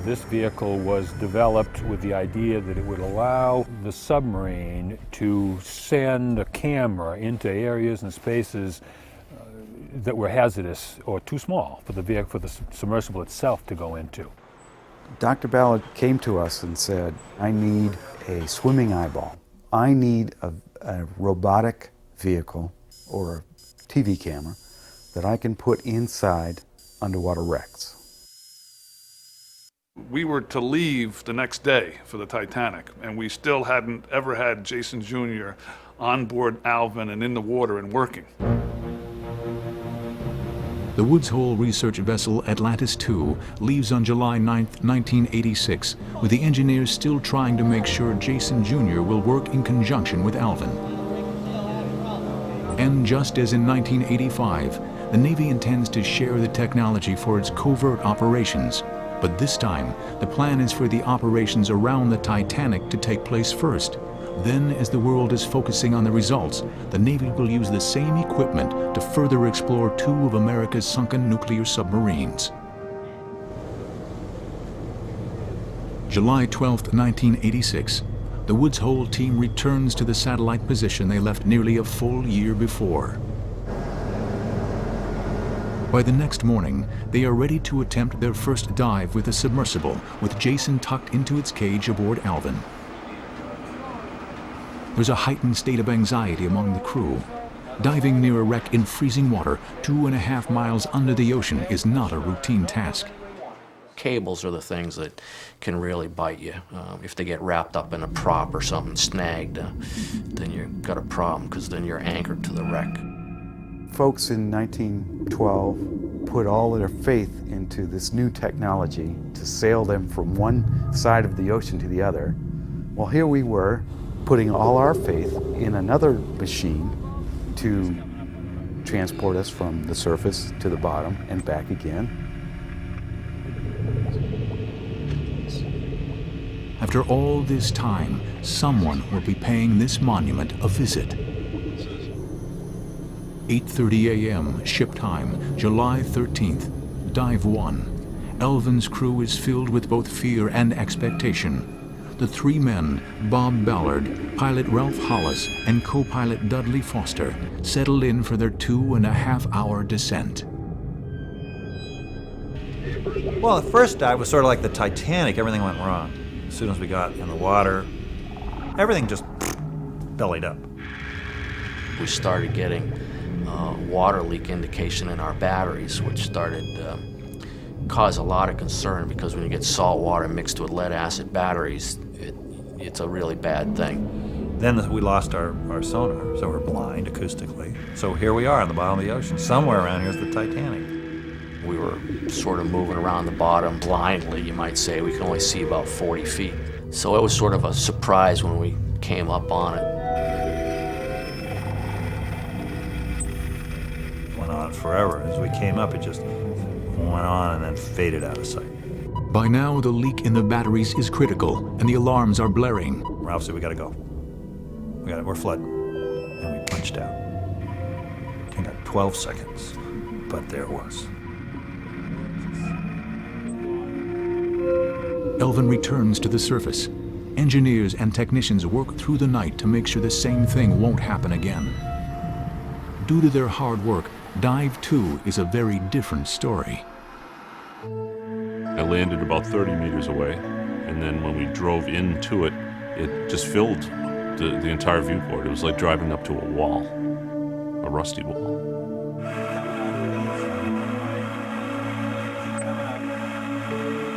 This vehicle was developed with the idea that it would allow the submarine to send a camera into areas and spaces that were hazardous or too small for the vehicle, for the submersible itself to go into. Dr. Ballard came to us and said, I need a swimming eyeball. I need a robotic vehicle or a TV camera that I can put inside underwater wrecks. We were to leave the next day for the Titanic, and we still hadn't ever had Jason Jr. on board Alvin and in the water and working. The Woods Hole research vessel Atlantis II leaves on July 9, 1986, with the engineers still trying to make sure Jason Jr. will work in conjunction with Alvin. And just as in 1985, the Navy intends to share the technology for its covert operations. But this time, the plan is for the operations around the Titanic to take place first. Then, as the world is focusing on the results, the Navy will use the same equipment to further explore two of America's sunken nuclear submarines. July 12, 1986, the Woods Hole team returns to the satellite position they left nearly a full year before. By the next morning, they are ready to attempt their first dive with a submersible, with Jason tucked into its cage aboard Alvin. There's a heightened state of anxiety among the crew. Diving near a wreck in freezing water 2.5 miles under the ocean is not a routine task. Cables are the things that can really bite you. If they get wrapped up in a prop or something snagged, then you've got a problem, because then you're anchored to the wreck. Folks in 1912 put all their faith into this new technology to sail them from one side of the ocean to the other. Well, here we were, putting all our faith in another machine to transport us from the surface to the bottom and back again. After all this time, someone will be paying this monument a visit. 8:30 a.m. ship time, July 13th, Dive 1. Alvin's crew is filled with both fear and expectation. The three men, Bob Ballard, pilot Ralph Hollis, and co-pilot Dudley Foster, settled in for their 2.5-hour descent. Well, the first dive was sort of like the Titanic. Everything went wrong. As soon as we got in the water, everything just bellied up. We started getting water leak indication in our batteries, which started cause a lot of concern, because when you get salt water mixed with lead-acid batteries, it's a really bad thing. Then we lost our sonar, so we're blind acoustically. So here we are on the bottom of the ocean. Somewhere around here is the Titanic. We were sort of moving around the bottom blindly, you might say. We could only see about 40 feet. So it was sort of a surprise when we came up on it. Went on forever. As we came up, it just went on and then faded out of sight. By now, the leak in the batteries is critical, and the alarms are blaring. Ralph said, we gotta go. We're flooding. And we punched out. I got 12 seconds, but there it was. Elvin returns to the surface. Engineers and technicians work through the night to make sure the same thing won't happen again. Due to their hard work, Dive 2 is a very different story. I landed about 30 meters away, and then when we drove into it, it just filled the entire viewport. It was like driving up to a wall, a rusty wall.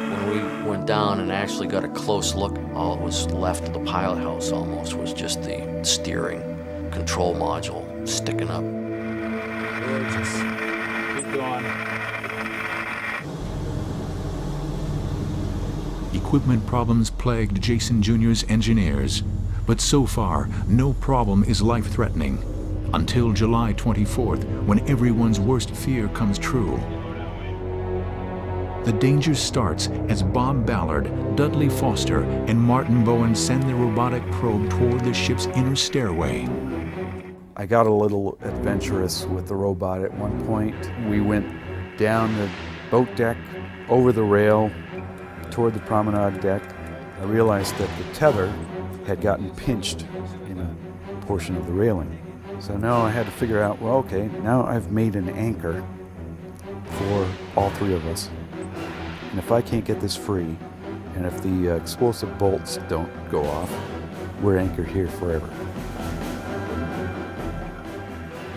When we went down and actually got a close look, all that was left of the pilot house almost was just the steering control module sticking up. Keep going. Equipment problems plagued Jason Jr.'s engineers, but so far, no problem is life-threatening. Until July 24th, when everyone's worst fear comes true. The danger starts as Bob Ballard, Dudley Foster, and Martin Bowen send their robotic probe toward the ship's inner stairway. I got a little adventurous with the robot at one point. We went down the boat deck, over the rail, toward the promenade deck. I realized that the tether had gotten pinched in a portion of the railing. So now I had to figure out, well, okay, now I've made an anchor for all three of us. And if I can't get this free, and if the explosive bolts don't go off, we're anchored here forever.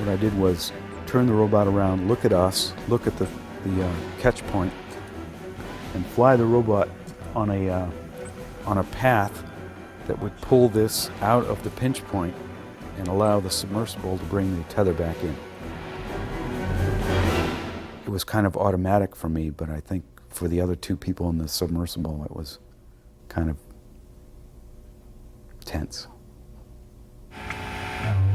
What I did was turn the robot around, look at us, look at the catch point, and fly the robot on a path that would pull this out of the pinch point and allow the submersible to bring the tether back in. It was kind of automatic for me, but I think for the other two people in the submersible, it was kind of tense. A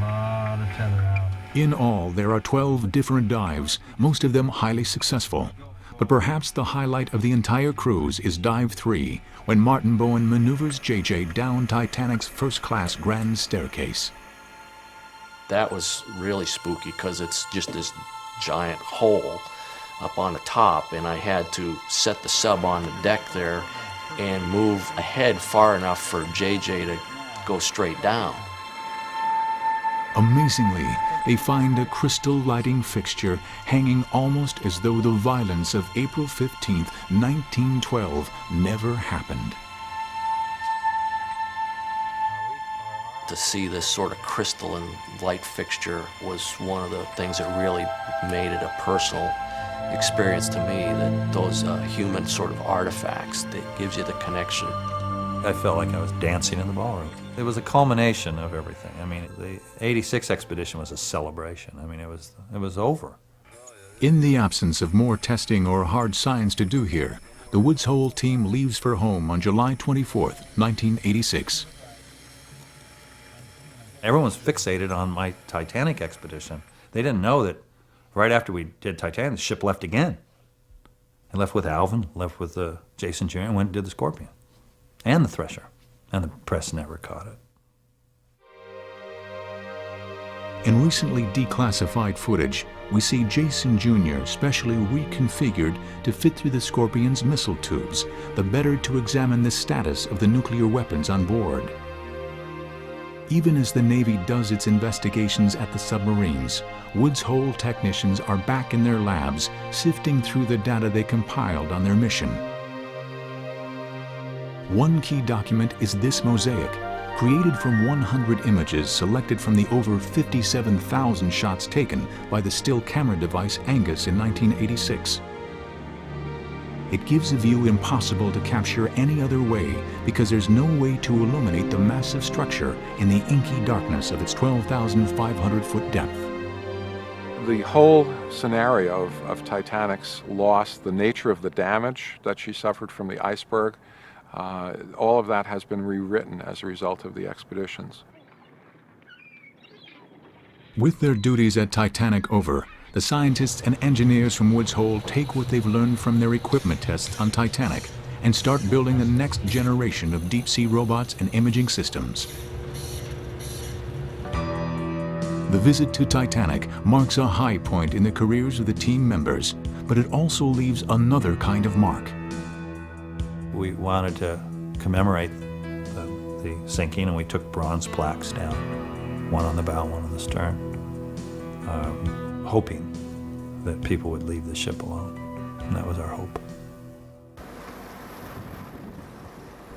lot of tether out. In all, there are 12 different dives, most of them highly successful. But perhaps the highlight of the entire cruise is Dive 3, when Martin Bowen maneuvers JJ down Titanic's first-class grand staircase. That was really spooky because it's just this giant hole up on the top, and I had to set the sub on the deck there and move ahead far enough for JJ to go straight down. Amazingly, they find a crystal lighting fixture hanging almost as though the violence of April 15th, 1912 never happened. To see this sort of crystalline light fixture was one of the things that really made it a personal experience to me, that those human sort of artifacts, that gives you the connection. I felt like I was dancing in the ballroom. It was a culmination of everything. I mean, the 86 expedition was a celebration. I mean, it was over. In the absence of more testing or hard science to do here, the Woods Hole team leaves for home on July 24th, 1986. Everyone was fixated on my Titanic expedition. They didn't know that right after we did Titanic, the ship left again. It left with Alvin, left with Jason Jr., and went and did the Scorpion. And the Thresher. And the press never caught it. In recently declassified footage, we see Jason Jr. specially reconfigured to fit through the Scorpion's missile tubes, the better to examine the status of the nuclear weapons on board. Even as the Navy does its investigations at the submarines, Woods Hole technicians are back in their labs, sifting through the data they compiled on their mission. One key document is this mosaic, created from 100 images selected from the over 57,000 shots taken by the still camera device Angus in 1986. It gives a view impossible to capture any other way because there's no way to illuminate the massive structure in the inky darkness of its 12,500-foot depth. The whole scenario of Titanic's loss, the nature of the damage that she suffered from the iceberg, all of that has been rewritten as a result of the expeditions. With their duties at Titanic over, the scientists and engineers from Woods Hole take what they've learned from their equipment tests on Titanic and start building the next generation of deep-sea robots and imaging systems. visit to Titanic marks a high point in the careers of the team members, but it also leaves another kind of mark. We wanted to commemorate the sinking, and we took bronze plaques down, one on the bow, one on the stern, hoping that people would leave the ship alone, and that was our hope.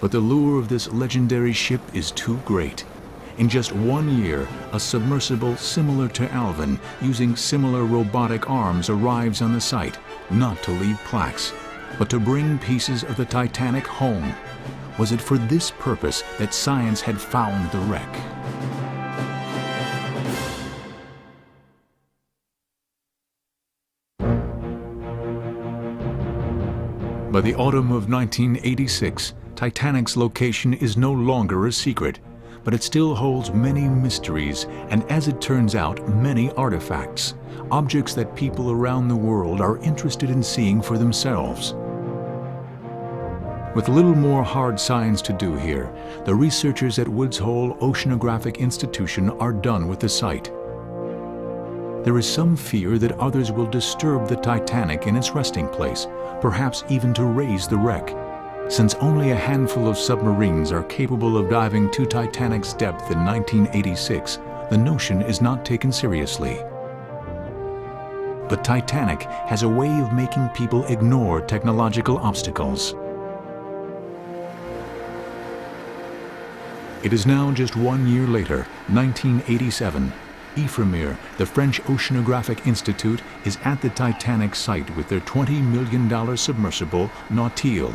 But the lure of this legendary ship is too great. In just 1 year, a submersible similar to Alvin, using similar robotic arms, arrives on the site, not to leave plaques, but to bring pieces of the Titanic home. Was it for this purpose that science had found the wreck? By the autumn of 1986, Titanic's location is no longer a secret, but it still holds many mysteries and, as it turns out, many artifacts, objects that people around the world are interested in seeing for themselves. With little more hard science to do here, the researchers at Woods Hole Oceanographic Institution are done with the site. There is some fear that others will disturb the Titanic in its resting place, perhaps even to raise the wreck. Since only a handful of submarines are capable of diving to Titanic's depth in 1986, the notion is not taken seriously. But Titanic has a way of making people ignore technological obstacles. It is now just 1 year later, 1987. Ifremer, the French Oceanographic Institute, is at the Titanic site with their $20 million submersible, Nautil.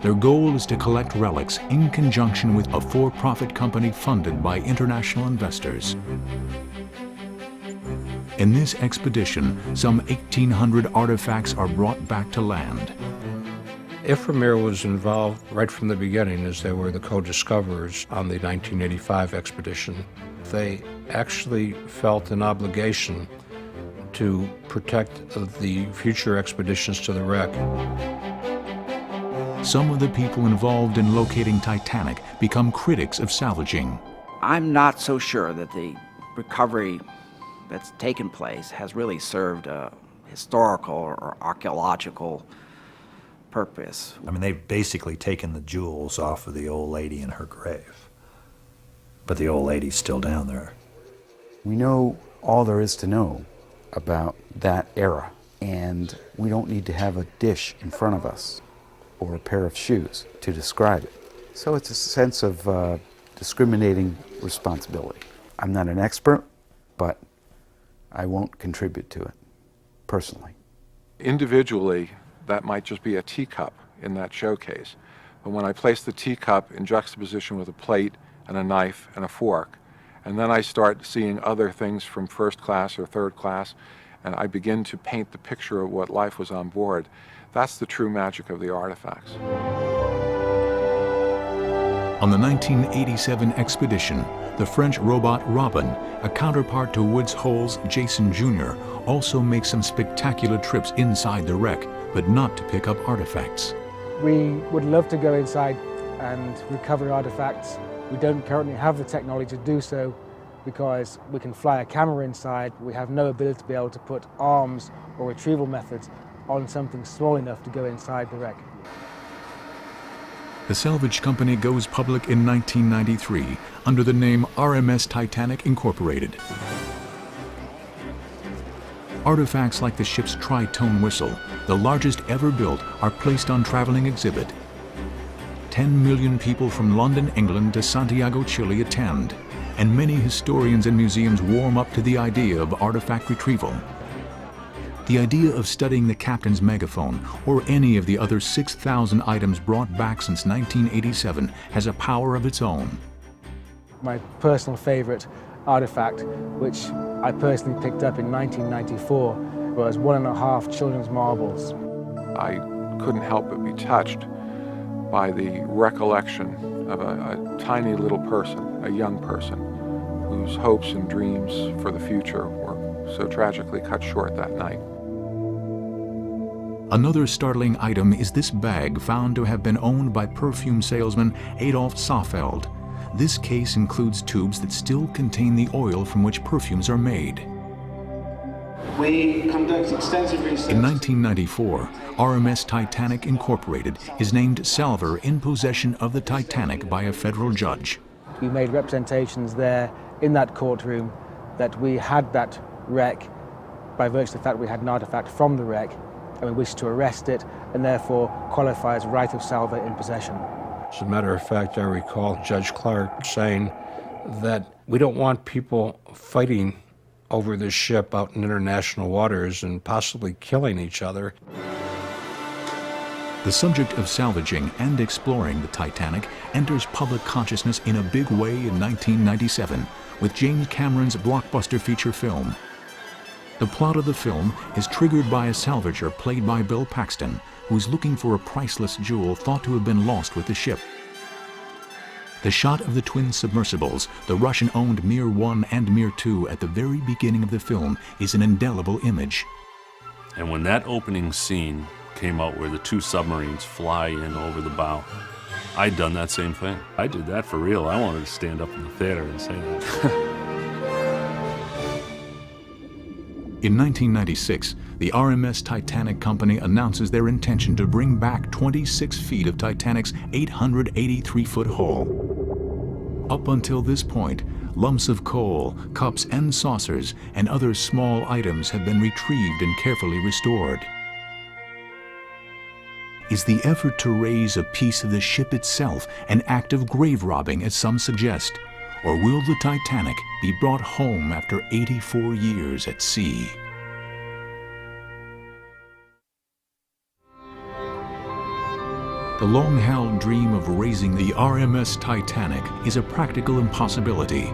Their goal is to collect relics in conjunction with a for-profit company funded by international investors. In this expedition, some 1,800 artifacts are brought back to land. Ifremer was involved right from the beginning, as they were the co-discoverers on the 1985 expedition. They actually felt an obligation to protect the future expeditions to the wreck. Some of the people involved in locating Titanic become critics of salvaging. I'm not so sure that the recovery that's taken place has really served a historical or archaeological purpose. I mean, they've basically taken the jewels off of the old lady in her grave. But the old lady's still down there. We know all there is to know about that era, and we don't need to have a dish in front of us or a pair of shoes to describe it. So it's a sense of discriminating responsibility. I'm not an expert, but I won't contribute to it, personally. Individually, that might just be a teacup in that showcase. But when I place the teacup in juxtaposition with a plate and a knife and a fork, and then I start seeing other things from first class or third class, and I begin to paint the picture of what life was on board, that's the true magic of the artifacts. On the 1987 expedition, the French robot Robin, a counterpart to Woods Hole's Jason Jr., also makes some spectacular trips inside the wreck, but not to pick up artifacts. We would love to go inside and recover artifacts. We don't currently have the technology to do so because we can fly a camera inside. We have no ability to be able to put arms or retrieval methods on something small enough to go inside the wreck. The salvage company goes public in 1993 under the name RMS Titanic Incorporated. Artifacts like the ship's tritone whistle, the largest ever built, are placed on traveling exhibit. 10 million people from London, England to Santiago, Chile attend, and many historians and museums warm up to the idea of artifact retrieval. The idea of studying the captain's megaphone or any of the other 6,000 items brought back since 1987 has a power of its own. My personal favorite artifact, which I personally picked up in 1994, was 1.5 children's marbles. I couldn't help but be touched by the recollection of a tiny little person, a young person, whose hopes and dreams for the future were so tragically cut short that night. Another startling item is this bag found to have been owned by perfume salesman Adolf Saalfeld. this case includes tubes that still contain the oil from which perfumes are made. We conduct extensive research. In 1994, RMS Titanic Incorporated is named salver in possession of the Titanic by a federal judge. We made representations there in that courtroom that we had that wreck by virtue of the fact we had an artifact from the wreck, and we wished to arrest it, and therefore qualify as right of salver in possession. As a matter of fact, I recall Judge Clark saying that we don't want people fighting over this ship out in international waters and possibly killing each other. The subject of salvaging and exploring the Titanic enters public consciousness in a big way in 1997 with James Cameron's blockbuster feature film. The plot of the film is triggered by a salvager played by Bill Paxton, who's looking for a priceless jewel thought to have been lost with the ship. The shot of the twin submersibles, the Russian-owned Mir 1 and Mir 2 at the very beginning of the film, is an indelible image. And when that opening scene came out where the two submarines fly in over the bow, I'd done that same thing. I did that for real. I wanted to stand up in the theater and say that. In 1996, the RMS Titanic Company announces their intention to bring back 26 feet of Titanic's 883-foot hull. Up until this point, lumps of coal, cups and saucers, and other small items have been retrieved and carefully restored. Is the effort to raise a piece of the ship itself an act of grave robbing, as some suggest? Or will the Titanic be brought home after 84 years at sea? The long-held dream of raising the RMS Titanic is a practical impossibility,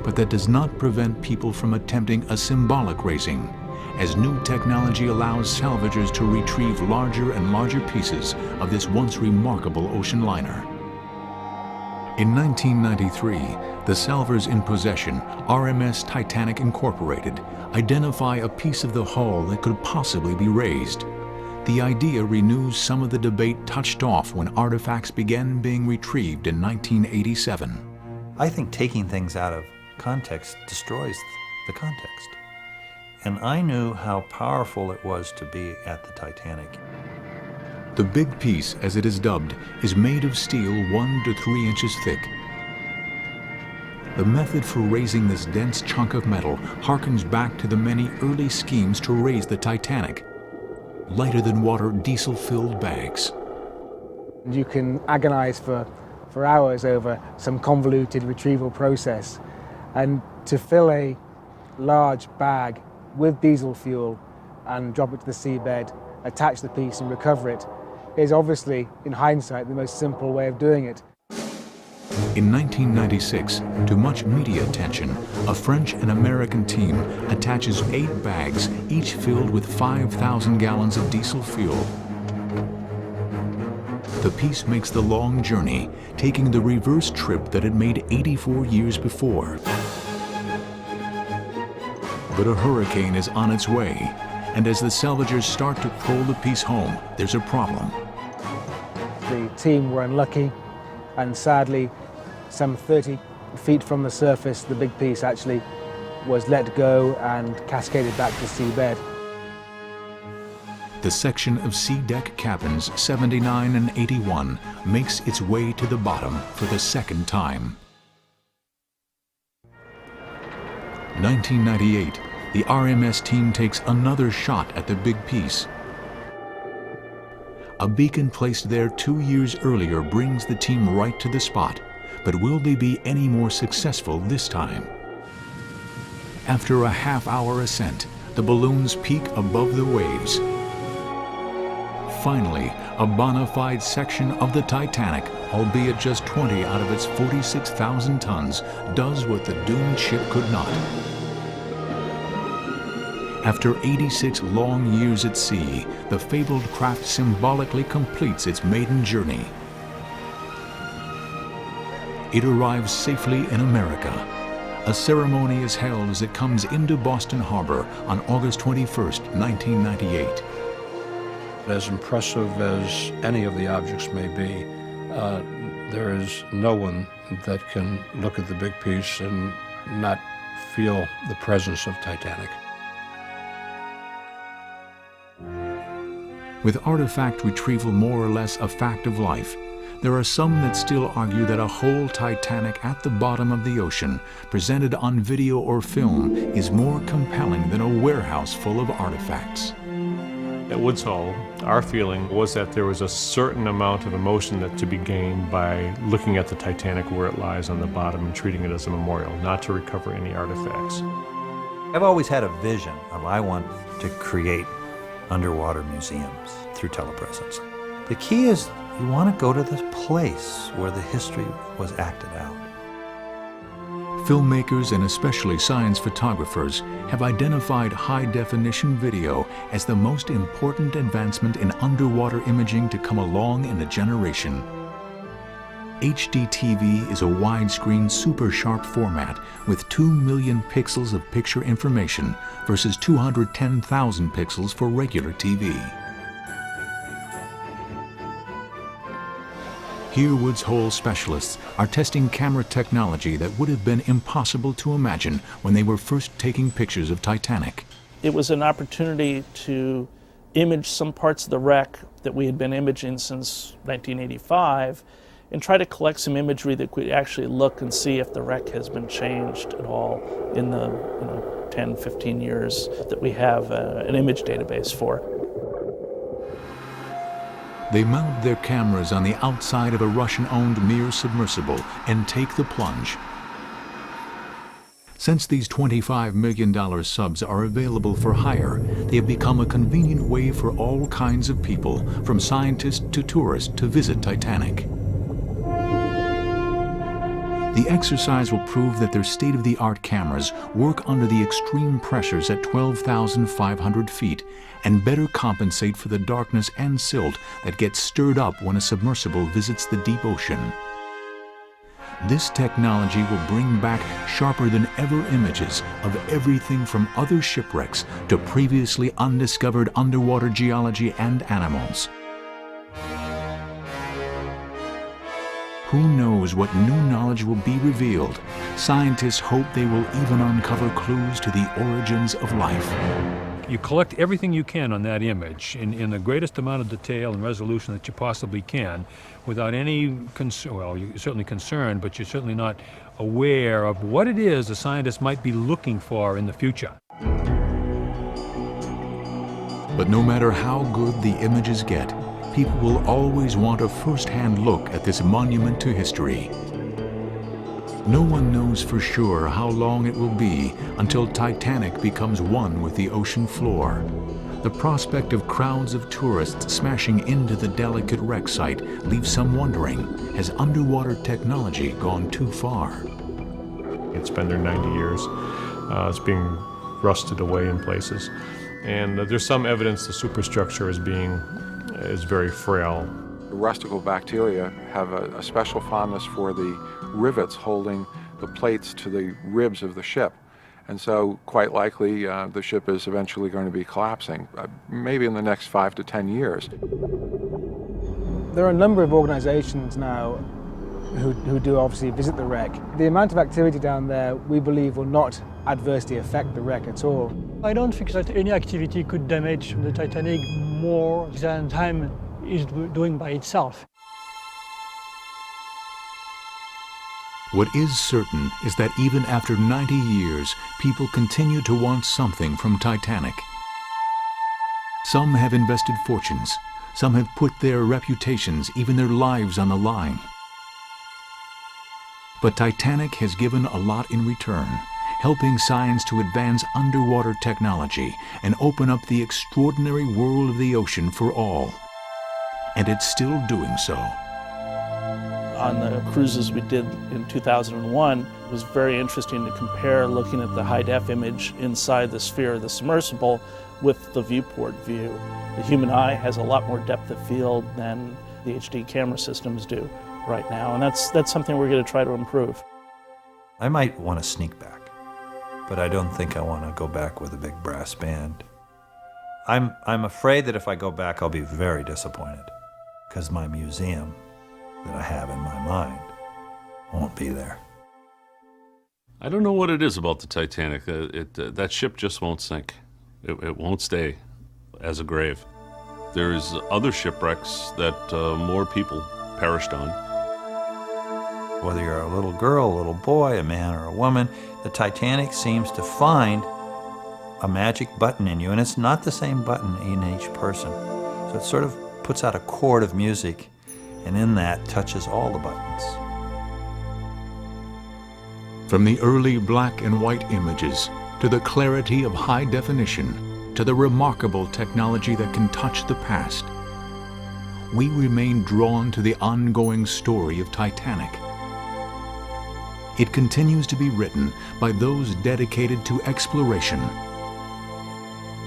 but that does not prevent people from attempting a symbolic raising, as new technology allows salvagers to retrieve larger and larger pieces of this once remarkable ocean liner. In 1993, the salvers in possession, RMS Titanic Incorporated, identify a piece of the hull that could possibly be raised. The idea renews some of the debate touched off when artifacts began being retrieved in 1987. I think taking things out of context destroys the context. And I knew how powerful it was to be at the Titanic. The big piece, as it is dubbed, is made of steel 1 to 3 inches thick. The method for raising this dense chunk of metal harkens back to the many early schemes to raise the Titanic. Lighter-than-water diesel-filled bags. You can agonize for hours over some convoluted retrieval process, and to fill a large bag with diesel fuel and drop it to the seabed, attach the piece and recover it, is obviously, in hindsight, the most simple way of doing it. In 1996, to much media attention, a French and American team attaches 8 bags, each filled with 5,000 gallons of diesel fuel. The piece makes the long journey, taking the reverse trip that it made 84 years before. But a hurricane is on its way, and as the salvagers start to pull the piece home, there's a problem. The team were unlucky, and sadly, some 30 feet from the surface, the big piece actually was let go and cascaded back to the seabed. The section of sea deck cabins 79 and 81 makes its way to the bottom for the second time. 1998, the RMS team takes another shot at the big piece. A beacon placed there 2 years earlier brings the team right to the spot, but will they be any more successful this time? After a half-hour ascent, the balloons peak above the waves. Finally, a bona fide section of the Titanic, albeit just 20 out of its 46,000 tons, does what the doomed ship could not. After 86 long years at sea, the fabled craft symbolically completes its maiden journey. It arrives safely in America. A ceremony is held as it comes into Boston Harbor on August 21st, 1998. As impressive as any of the objects may be, There is no one that can look at the big piece and not feel the presence of Titanic. With artifact retrieval more or less a fact of life, there are some that still argue that a whole Titanic at the bottom of the ocean, presented on video or film, is more compelling than a warehouse full of artifacts. At Woods Hole, our feeling was that there was a certain amount of emotion that to be gained by looking at the Titanic where it lies on the bottom and treating it as a memorial, not to recover any artifacts. I've always had a vision of I want to create underwater museums through telepresence. The key is you want to go to the place where the history was acted out. Filmmakers and especially science photographers have identified high-definition video as the most important advancement in underwater imaging to come along in a generation. HD TV is a widescreen super sharp format with 2 million pixels of picture information versus 210,000 pixels for regular TV. Here, Woods Hole specialists are testing camera technology that would have been impossible to imagine when they were first taking pictures of Titanic. It was an opportunity to image some parts of the wreck that we had been imaging since 1985 and try to collect some imagery that could actually look and see if the wreck has been changed at all in the 10, 15 years that we have an image database for. They mount their cameras on the outside of a Russian-owned Mir submersible and take the plunge. Since these $25 million subs are available for hire, they have become a convenient way for all kinds of people, from scientists to tourists, to visit Titanic. The exercise will prove that their state-of-the-art cameras work under the extreme pressures at 12,500 feet and better compensate for the darkness and silt that gets stirred up when a submersible visits the deep ocean. This technology will bring back sharper than ever images of everything from other shipwrecks to previously undiscovered underwater geology and animals. Who knows what new knowledge will be revealed? Scientists hope they will even uncover clues to the origins of life. You collect everything you can on that image in the greatest amount of detail and resolution that you possibly can without any concern. Well, you're certainly concerned, but you're certainly not aware of what it is the scientists might be looking for in the future. But no matter how good the images get, people will always want a first-hand look at this monument to history. No one knows for sure how long it will be until Titanic becomes one with the ocean floor. The prospect of crowds of tourists smashing into the delicate wreck site leaves some wondering, has underwater technology gone too far? It's been there 90 years. It's being rusted away in places. And there's some evidence the superstructure is very frail. The rustical bacteria have a special fondness for the rivets holding the plates to the ribs of the ship. And so quite likely the ship is eventually going to be collapsing, maybe in the next 5 to 10 years. There are a number of organizations now who do obviously visit the wreck. The amount of activity down there, we believe, will not adversely affect the wreck at all. I don't think that any activity could damage the Titanic more than time is doing by itself. What is certain is that even after 90 years, people continue to want something from Titanic. Some have invested fortunes. Some have put their reputations, even their lives, on the line. But Titanic has given a lot in return, helping science to advance underwater technology and open up the extraordinary world of the ocean for all. And it's still doing so. On the cruises we did in 2001, it was very interesting to compare looking at the high-def image inside the sphere of the submersible with the viewport view. The human eye has a lot more depth of field than the HD camera systems do right now, and that's something we're going to try to improve. I might want to sneak back, but I don't think I want to go back with a big brass band. I'm afraid that if I go back, I'll be very disappointed, because my museum, that I have in my mind won't be there. I don't know what it is about the Titanic. That ship just won't sink. It won't stay as a grave. There's other shipwrecks that more people perished on. Whether you're a little girl, a little boy, a man or a woman, the Titanic seems to find a magic button in you, and it's not the same button in each person. So it sort of puts out a chord of music, and in that touches all the buttons. From the early black and white images, to the clarity of high definition, to the remarkable technology that can touch the past, we remain drawn to the ongoing story of Titanic. It continues to be written by those dedicated to exploration.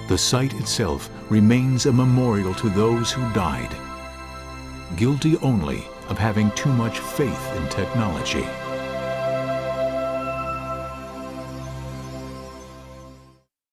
The site itself remains a memorial to those who died, guilty only of having too much faith in technology.